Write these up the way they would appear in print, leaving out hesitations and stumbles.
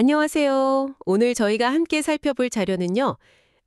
안녕하세요. 오늘 저희가 함께 살펴볼 자료는요.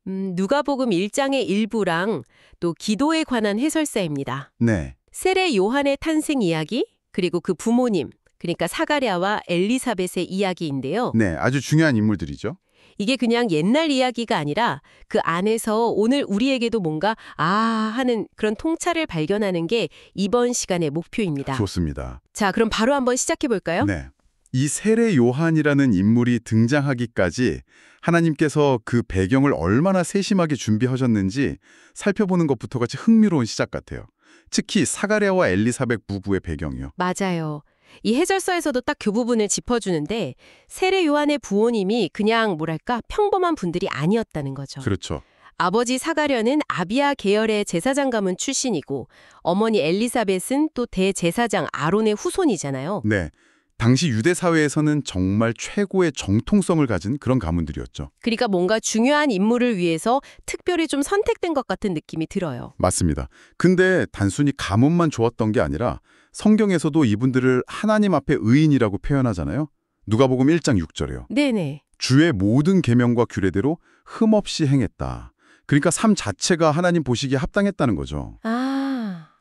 누가복음 1장의 일부랑 또 기도에 관한 해설사입니다. 네, 세례 요한의 탄생 이야기, 그리고 그 부모님, 그러니까 사가랴와 엘리사벳의 이야기인데요. 네, 아주 중요한 인물들이죠. 이게 그냥 옛날 이야기가 아니라 그 안에서 오늘 우리에게도 뭔가 하는 그런 통찰을 발견하는 게 이번 시간의 목표입니다. 좋습니다. 자, 그럼 바로 한번 시작해 볼까요? 네, 이 세례 요한이라는 인물이 등장하기까지 하나님께서 그 배경을 얼마나 세심하게 준비하셨는지 살펴보는 것부터 같이 흥미로운 시작 같아요. 특히 사가랴와 엘리사벳 부부의 배경이요. 맞아요. 이 해설서에서도 딱 그 부분을 짚어주는데 세례 요한의 부모님이 그냥 뭐랄까 평범한 분들이 아니었다는 거죠. 그렇죠. 아버지 사가랴는 아비야 계열의 제사장 가문 출신이고 어머니 엘리사벳은 또 대제사장 아론의 후손이잖아요. 네, 당시 유대 사회에서는 정말 최고의 정통성을 가진 그런 가문들이었죠. 그러니까 뭔가 중요한 임무를 위해서 특별히 좀 선택된 것 같은 느낌이 들어요. 맞습니다. 근데 단순히 가문만 좋았던 게 아니라 성경에서도 이분들을 하나님 앞에 의인이라고 표현하잖아요. 누가복음 1장 6절에요. 네네. 주의 모든 계명과 규례대로 흠없이 행했다. 그러니까 삶 자체가 하나님 보시기에 합당했다는 거죠.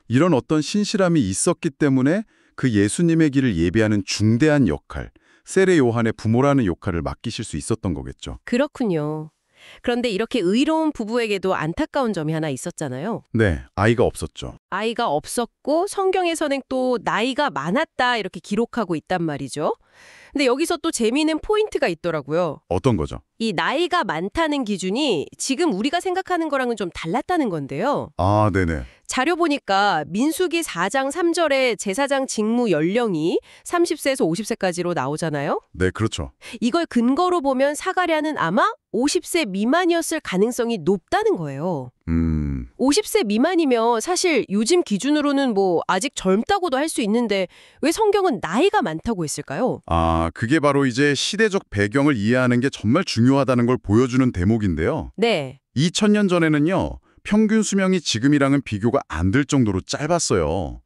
이런 어떤 신실함이 있었기 때문에 그 예수님의 길을 예비하는 중대한 역할, 세례 요한의 부모라는 역할을 맡기실 수 있었던 거겠죠. 그렇군요. 그런데 이렇게 의로운 부부에게도 안타까운 점이 하나 있었잖아요. 네, 아이가 없었죠. 아이가 없었고 성경에서는 또 나이가 많았다 이렇게 기록하고 있단 말이죠. 근데 여기서 또 재미있는 포인트가 있더라고요. 어떤 거죠? 이 나이가 많다는 기준이 지금 우리가 생각하는 거랑은 좀 달랐다는 건데요. 아, 네네. 자료 보니까 민수기 4장 3절에 제사장 직무 연령이 30세에서 50세까지로 나오잖아요. 네, 그렇죠. 이걸 근거로 보면 사가랴는 아마 50세 미만이었을 가능성이 높다는 거예요. 50세 미만이면 사실 요즘 기준으로는 뭐 아직 젊다고도 할 수 있는데 왜 성경은 나이가 많다고 했을까요? 아, 그게 바로 이제 시대적 배경을 이해하는 게 정말 중요하다는 걸 보여주는 대목인데요. 네. 2000년 전에는요, 평균 수명이 지금이랑은 비교가 안 될 정도로 짧았어요.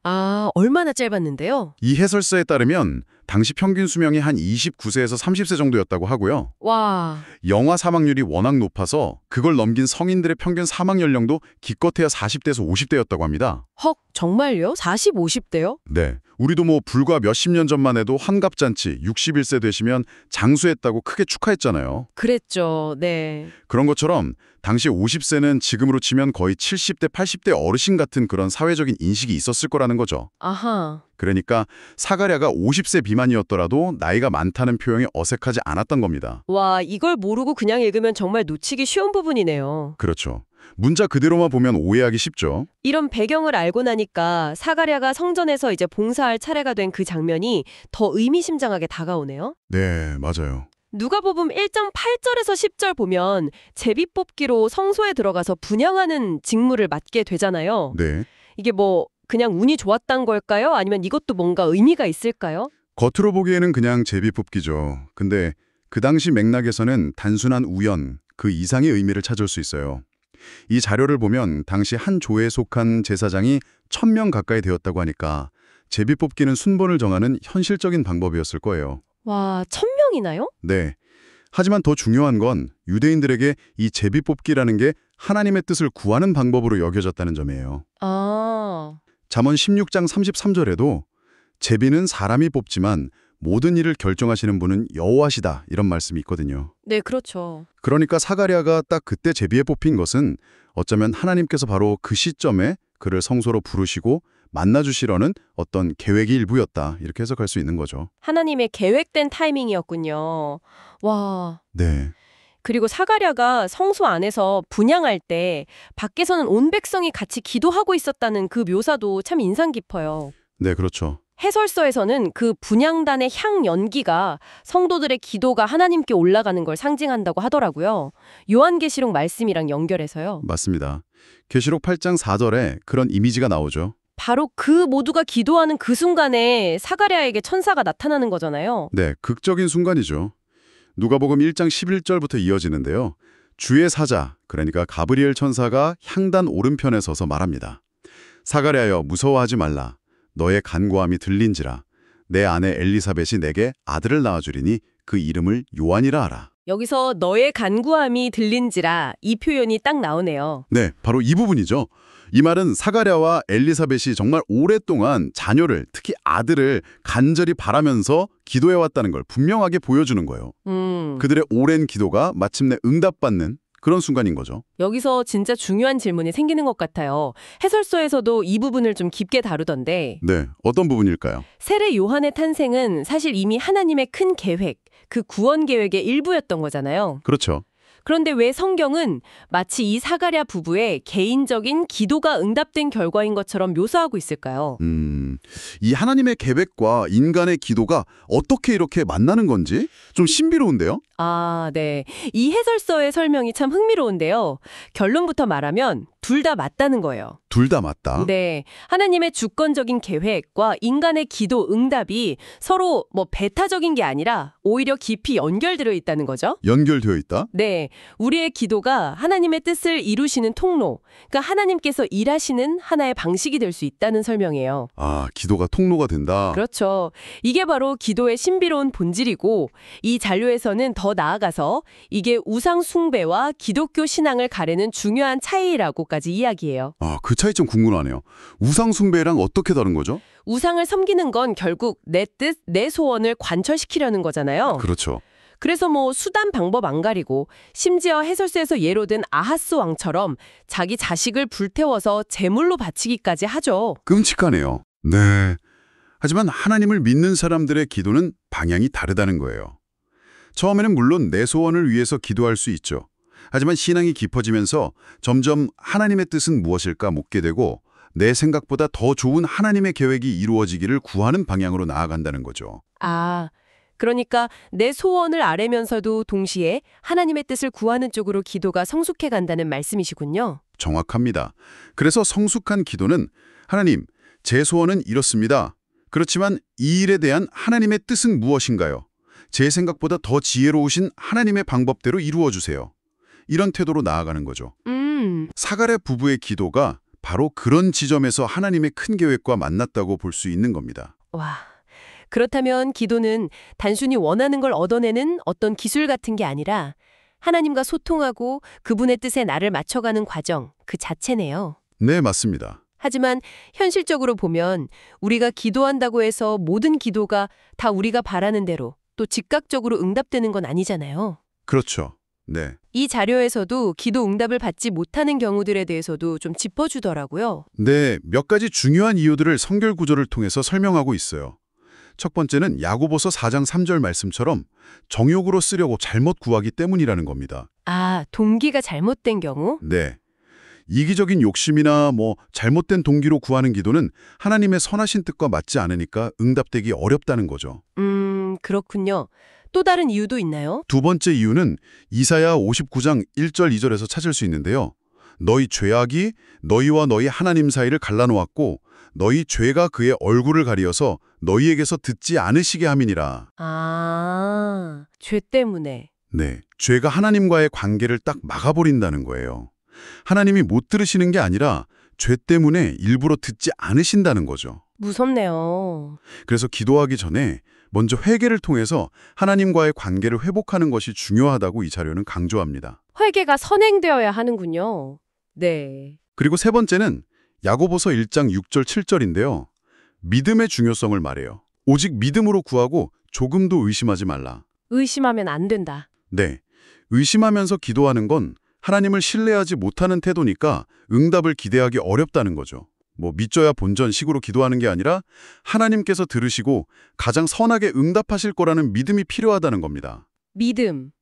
얼마나 짧았는데요? 이 해설서에 따르면 당시 평균 수명이 한 29세에서 30세 정도였다고 하고요. 와. 영아 사망률이 워낙 높아서 그걸 넘긴 성인들의 평균 사망 연령도 기껏해야 40대에서 50대였다고 합니다. 헉, 정말요? 40, 50대요? 네, 우리도 뭐 불과 몇십 년 전만 해도 환갑잔치 61세 되시면 장수했다고 크게 축하했잖아요. 그랬죠. 네. 그런 것처럼 당시 50세는 지금으로 치면 거의 70대, 80대 어르신 같은 그런 사회적인 인식이 있었을 거라는 거죠. 아하. 그러니까 사가랴가 50세 비만이었더라도 나이가 많다는 표현이 어색하지 않았던 겁니다. 와, 이걸 모르고 그냥 읽으면 정말 놓치기 쉬운 부분이네요. 그렇죠. 문자 그대로만 보면 오해하기 쉽죠. 이런 배경을 알고 나니까 사가랴가 성전에서 이제 봉사할 차례가 된 그 장면이 더 의미심장하게 다가오네요. 네, 맞아요. 누가복음 1.8절에서 10절 보면 제비뽑기로 성소에 들어가서 분향하는 직무를 맡게 되잖아요. 네. 이게 뭐 그냥 운이 좋았단 걸까요? 아니면 이것도 뭔가 의미가 있을까요? 겉으로 보기에는 그냥 제비뽑기죠. 근데 그 당시 맥락에서는 단순한 우연, 그 이상의 의미를 찾을 수 있어요. 이 자료를 보면 당시 한 조에 속한 제사장이 1000명 가까이 되었다고 하니까 제비뽑기는 순번을 정하는 현실적인 방법이었을 거예요. 와, 1000명이나요? 네. 하지만 더 중요한 건 유대인들에게 이 제비뽑기라는 게 하나님의 뜻을 구하는 방법으로 여겨졌다는 점이에요. 잠언 16장 33절에도 제비는 사람이 뽑지만 모든 일을 결정하시는 분은 여호와시다 이런 말씀이 있거든요. 네, 그렇죠. 그러니까 사가랴가 딱 그때 제비에 뽑힌 것은 어쩌면 하나님께서 바로 그 시점에 그를 성소로 부르시고 만나주시려는 어떤 계획의 일부였다 이렇게 해석할 수 있는 거죠. 하나님의 계획된 타이밍이었군요. 와. 네. 그리고 사가랴가 성소 안에서 분향할 때 밖에서는 온 백성이 같이 기도하고 있었다는 그 묘사도 참 인상 깊어요. 네, 그렇죠. 해설서에서는 그 분향단의 향 연기가 성도들의 기도가 하나님께 올라가는 걸 상징한다고 하더라고요. 요한계시록 말씀이랑 연결해서요. 맞습니다. 계시록 8장 4절에 그런 이미지가 나오죠. 바로 그 모두가 기도하는 그 순간에 사가랴에게 천사가 나타나는 거잖아요. 네, 극적인 순간이죠. 누가복음 1장 11절부터 이어지는데요. 주의 사자, 그러니까 가브리엘 천사가 향단 오른편에 서서 말합니다. 사가랴여 무서워하지 말라. 너의 간구함이 들린지라. 내 아내 엘리사벳이 내게 아들을 낳아주리니 그 이름을 요한이라 하라. 여기서 너의 간구함이 들린지라 이 표현이 딱 나오네요. 네, 바로 이 부분이죠. 이 말은 사가랴와 엘리사벳이 정말 오랫동안 자녀를, 특히 아들을 간절히 바라면서 기도해왔다는 걸 분명하게 보여주는 거예요. 그들의 오랜 기도가 마침내 응답받는 그런 순간인 거죠. 여기서 진짜 중요한 질문이 생기는 것 같아요. 해설서에서도 이 부분을 좀 깊게 다루던데 네, 어떤 부분일까요? 세례 요한의 탄생은 사실 이미 하나님의 큰 계획, 그 구원 계획의 일부였던 거잖아요. 그렇죠. 그런데 왜 성경은 마치 이 사가랴 부부의 개인적인 기도가 응답된 결과인 것처럼 묘사하고 있을까요? 이 하나님의 계획과 인간의 기도가 어떻게 이렇게 만나는 건지 좀 신비로운데요? 아, 네. 이 해설서의 설명이 참 흥미로운데요. 결론부터 말하면 둘 다 맞다는 거예요. 둘 다 맞다. 네. 하나님의 주권적인 계획과 인간의 기도 응답이 서로 배타적인 게 아니라 오히려 깊이 연결되어 있다는 거죠. 연결되어 있다? 네. 우리의 기도가 하나님의 뜻을 이루시는 통로, 그러니까 하나님께서 일하시는 하나의 방식이 될 수 있다는 설명이에요. 아, 기도가 통로가 된다. 그렇죠. 이게 바로 기도의 신비로운 본질이고 이 잔류에서는 더 나아가서 이게 우상 숭배와 기독교 신앙을 가르는 중요한 차이라고까지 이야기해요. 아, 그 차이 좀 궁금하네요. 우상 숭배랑 어떻게 다른 거죠? 우상을 섬기는 건 결국 내 뜻, 내 소원을 관철시키려는 거잖아요. 그렇죠. 그래서 수단 방법 안 가리고 심지어 해설서에서 예로 든 아하스 왕처럼 자기 자식을 불태워서 제물로 바치기까지 하죠. 끔찍하네요. 네. 하지만 하나님을 믿는 사람들의 기도는 방향이 다르다는 거예요. 처음에는 물론 내 소원을 위해서 기도할 수 있죠. 하지만 신앙이 깊어지면서 점점 하나님의 뜻은 무엇일까 묻게 되고 내 생각보다 더 좋은 하나님의 계획이 이루어지기를 구하는 방향으로 나아간다는 거죠. 아, 그러니까 내 소원을 아뢰면서도 동시에 하나님의 뜻을 구하는 쪽으로 기도가 성숙해 간다는 말씀이시군요. 정확합니다. 그래서 성숙한 기도는 하나님, 제 소원은 이렇습니다. 그렇지만 이 일에 대한 하나님의 뜻은 무엇인가요? 제 생각보다 더 지혜로우신 하나님의 방법대로 이루어 주세요. 이런 태도로 나아가는 거죠. 사가랴 부부의 기도가 바로 그런 지점에서 하나님의 큰 계획과 만났다고 볼 수 있는 겁니다. 와, 그렇다면 기도는 단순히 원하는 걸 얻어내는 어떤 기술 같은 게 아니라 하나님과 소통하고 그분의 뜻에 나를 맞춰가는 과정, 그 자체네요. 네, 맞습니다. 하지만 현실적으로 보면 우리가 기도한다고 해서 모든 기도가 다 우리가 바라는 대로 또 즉각적으로 응답되는 건 아니잖아요. 그렇죠. 네. 이 자료에서도 기도 응답을 받지 못하는 경우들에 대해서도 좀 짚어주더라고요. 네, 몇 가지 중요한 이유들을 성결 구조를 통해서 설명하고 있어요. 첫 번째는 야고보서 4장 3절 말씀처럼 정욕으로 쓰려고 잘못 구하기 때문이라는 겁니다. 아, 동기가 잘못된 경우? 네. 이기적인 욕심이나 잘못된 동기로 구하는 기도는 하나님의 선하신 뜻과 맞지 않으니까 응답되기 어렵다는 거죠. 그렇군요. 또 다른 이유도 있나요? 두 번째 이유는 이사야 59장 1절 2절에서 찾을 수 있는데요. 너희 죄악이 너희와 너희 하나님 사이를 갈라놓았고 너희 죄가 그의 얼굴을 가리어서 너희에게서 듣지 않으시게 함이니라. 아, 죄 때문에. 네, 죄가 하나님과의 관계를 딱 막아버린다는 거예요. 하나님이 못 들으시는 게 아니라 죄 때문에 일부러 듣지 않으신다는 거죠. 무섭네요. 그래서 기도하기 전에 먼저 회개를 통해서 하나님과의 관계를 회복하는 것이 중요하다고 이 자료는 강조합니다. 회개가 선행되어야 하는군요. 네. 그리고 세 번째는 야고보서 1장 6절 7절인데요. 믿음의 중요성을 말해요. 오직 믿음으로 구하고 조금도 의심하지 말라. 의심하면 안 된다. 네, 의심하면서 기도하는 건 하나님을 신뢰하지 못하는 태도니까 응답을 기대하기 어렵다는 거죠. 믿져야 본전식으로 기도하는 게 아니라 하나님께서 들으시고 가장 선하게 응답하실 거라는 믿음이 필요하다는 겁니다. 믿음.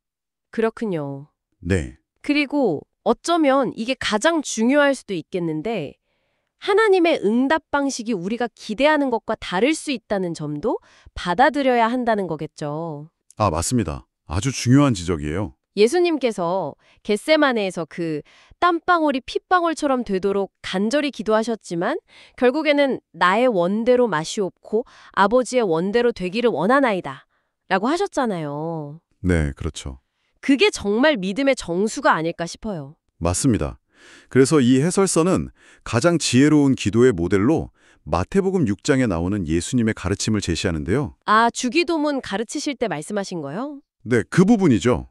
그렇군요. 네. 그리고 어쩌면 이게 가장 중요할 수도 있겠는데 하나님의 응답 방식이 우리가 기대하는 것과 다를 수 있다는 점도 받아들여야 한다는 거겠죠. 아, 맞습니다. 아주 중요한 지적이에요. 예수님께서 겟세마네에서 그 땀방울이 핏방울처럼 되도록 간절히 기도하셨지만 결국에는 나의 원대로 마시옵고 아버지의 원대로 되기를 원하나이다 라고 하셨잖아요. 네, 그렇죠. 그게 정말 믿음의 정수가 아닐까 싶어요. 맞습니다. 그래서 이 해설서는 가장 지혜로운 기도의 모델로 마태복음 6장에 나오는 예수님의 가르침을 제시하는데요. 아, 주기도문 가르치실 때 말씀하신 거요? 네, 그 부분이죠.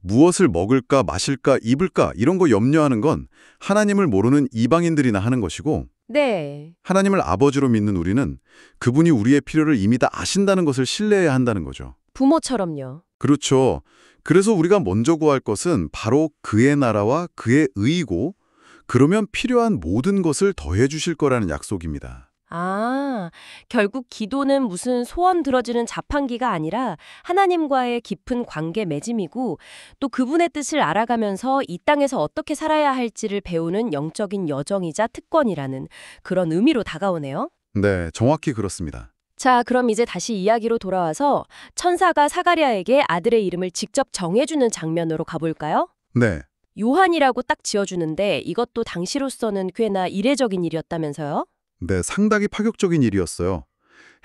무엇을 먹을까, 마실까, 입을까 이런 거 염려하는 건 하나님을 모르는 이방인들이나 하는 것이고 네. 하나님을 아버지로 믿는 우리는 그분이 우리의 필요를 이미 다 아신다는 것을 신뢰해야 한다는 거죠. 부모처럼요. 그렇죠. 그래서 우리가 먼저 구할 것은 바로 그의 나라와 그의 의이고 그러면 필요한 모든 것을 더해 주실 거라는 약속입니다. 아, 결국 기도는 무슨 소원 들어주는 자판기가 아니라 하나님과의 깊은 관계 맺음이고 또 그분의 뜻을 알아가면서 이 땅에서 어떻게 살아야 할지를 배우는 영적인 여정이자 특권이라는 그런 의미로 다가오네요. 네, 정확히 그렇습니다. 자, 그럼 이제 다시 이야기로 돌아와서 천사가 사가랴에게 아들의 이름을 직접 정해주는 장면으로 가볼까요? 네, 요한이라고 딱 지어주는데 이것도 당시로서는 꽤나 이례적인 일이었다면서요? 네, 상당히 파격적인 일이었어요.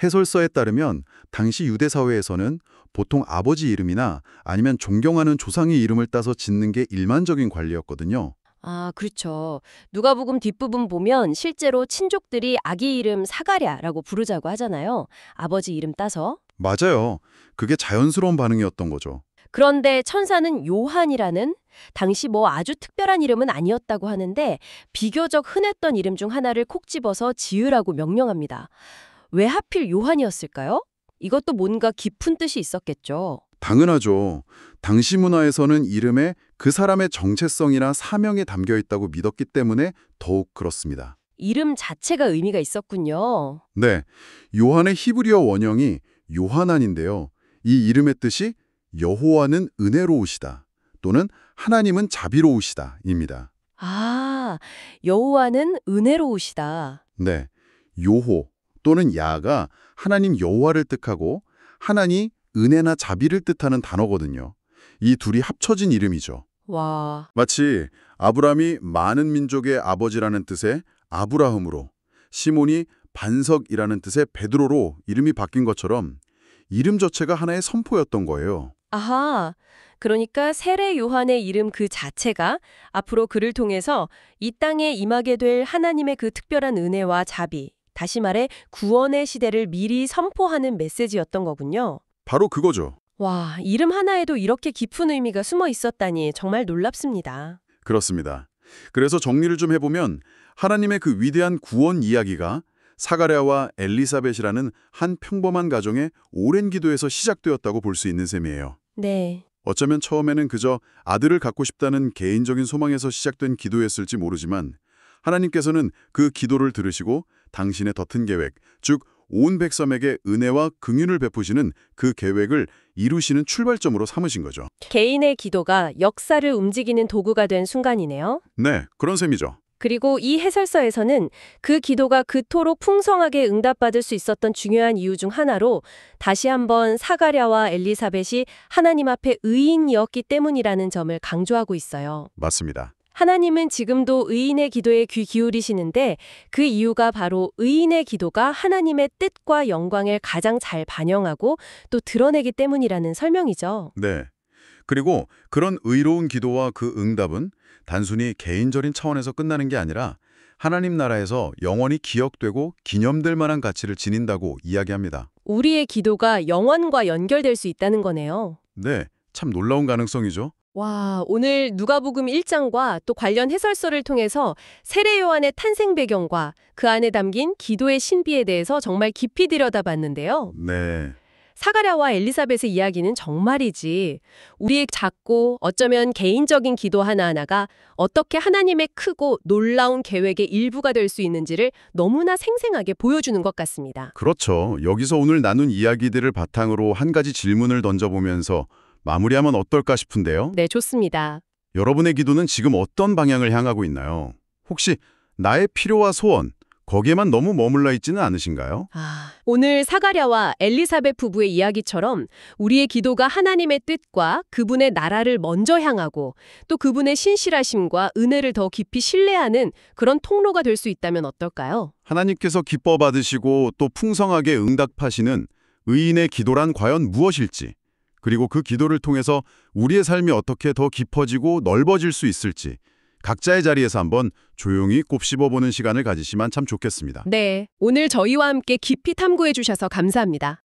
해설서에 따르면 당시 유대 사회에서는 보통 아버지 이름이나 아니면 존경하는 조상의 이름을 따서 짓는 게 일반적인 관리였거든요. 아, 그렇죠. 누가복음 뒷부분 보면 실제로 친족들이 아기 이름 사가랴라고 부르자고 하잖아요. 아버지 이름 따서. 맞아요. 그게 자연스러운 반응이었던 거죠. 그런데 천사는 요한이라는 당시 뭐 아주 특별한 이름은 아니었다고 하는데 비교적 흔했던 이름 중 하나를 콕 집어서 지으라고 명령합니다. 왜 하필 요한이었을까요? 이것도 뭔가 깊은 뜻이 있었겠죠. 당연하죠. 당시 문화에서는 이름에 그 사람의 정체성이나 사명이 담겨 있다고 믿었기 때문에 더욱 그렇습니다. 이름 자체가 의미가 있었군요. 네, 요한의 히브리어 원형이 요하난인데요. 이 이름의 뜻이 여호와는 은혜로우시다 또는 하나님은 자비로우시다입니다. 아, 여호와는 은혜로우시다. 네, 요호 또는 야가 하나님 여호와를 뜻하고 하나니 은혜나 자비를 뜻하는 단어거든요. 이 둘이 합쳐진 이름이죠. 와, 마치 아브람이 많은 민족의 아버지라는 뜻의 아브라함으로 시몬이 반석이라는 뜻의 베드로로 이름이 바뀐 것처럼 이름 자체가 하나의 선포였던 거예요. 아하. 그러니까 세례 요한의 이름 그 자체가 앞으로 그를 통해서 이 땅에 임하게 될 하나님의 그 특별한 은혜와 자비, 다시 말해 구원의 시대를 미리 선포하는 메시지였던 거군요. 바로 그거죠. 와, 이름 하나에도 이렇게 깊은 의미가 숨어 있었다니 정말 놀랍습니다. 그렇습니다. 그래서 정리를 좀 해보면 하나님의 그 위대한 구원 이야기가 사가랴와 엘리사벳이라는 한 평범한 가정의 오랜 기도에서 시작되었다고 볼 수 있는 셈이에요. 네. 어쩌면 처음에는 그저 아들을 갖고 싶다는 개인적인 소망에서 시작된 기도였을지 모르지만 하나님께서는 그 기도를 들으시고 당신의 덧은 계획, 즉 온 백성에게 은혜와 긍휼을 베푸시는 그 계획을 이루시는 출발점으로 삼으신 거죠. 개인의 기도가 역사를 움직이는 도구가 된 순간이네요. 네, 그런 셈이죠. 그리고 이 해설서에서는 그 기도가 그토록 풍성하게 응답받을 수 있었던 중요한 이유 중 하나로 다시 한번 사가랴와 엘리사벳이 하나님 앞에 의인이었기 때문이라는 점을 강조하고 있어요. 맞습니다. 하나님은 지금도 의인의 기도에 귀 기울이시는데 그 이유가 바로 의인의 기도가 하나님의 뜻과 영광을 가장 잘 반영하고 또 드러내기 때문이라는 설명이죠. 네. 그리고 그런 의로운 기도와 그 응답은 단순히 개인적인 차원에서 끝나는 게 아니라 하나님 나라에서 영원히 기억되고 기념될 만한 가치를 지닌다고 이야기합니다. 우리의 기도가 영원과 연결될 수 있다는 거네요. 네, 참 놀라운 가능성이죠. 와, 오늘 누가복음 1장과 또 관련 해설서를 통해서 세례 요한의 탄생 배경과 그 안에 담긴 기도의 신비에 대해서 정말 깊이 들여다봤는데요. 네. 사가랴와 엘리사벳의 이야기는 정말이지 우리의 작고 어쩌면 개인적인 기도 하나하나가 어떻게 하나님의 크고 놀라운 계획의 일부가 될 수 있는지를 너무나 생생하게 보여주는 것 같습니다. 그렇죠. 여기서 오늘 나눈 이야기들을 바탕으로 한 가지 질문을 던져보면서 마무리하면 어떨까 싶은데요. 네, 좋습니다. 여러분의 기도는 지금 어떤 방향을 향하고 있나요? 혹시 나의 필요와 소원, 거기에만 너무 머물러 있지는 않으신가요? 오늘 사가랴와 엘리사벳 부부의 이야기처럼 우리의 기도가 하나님의 뜻과 그분의 나라를 먼저 향하고 또 그분의 신실하심과 은혜를 더 깊이 신뢰하는 그런 통로가 될 수 있다면 어떨까요? 하나님께서 기뻐 받으시고 또 풍성하게 응답하시는 의인의 기도란 과연 무엇일지, 그리고 그 기도를 통해서 우리의 삶이 어떻게 더 깊어지고 넓어질 수 있을지 각자의 자리에서 한번 조용히 곱씹어보는 시간을 가지시면 참 좋겠습니다. 네, 오늘 저희와 함께 깊이 탐구해 주셔서 감사합니다.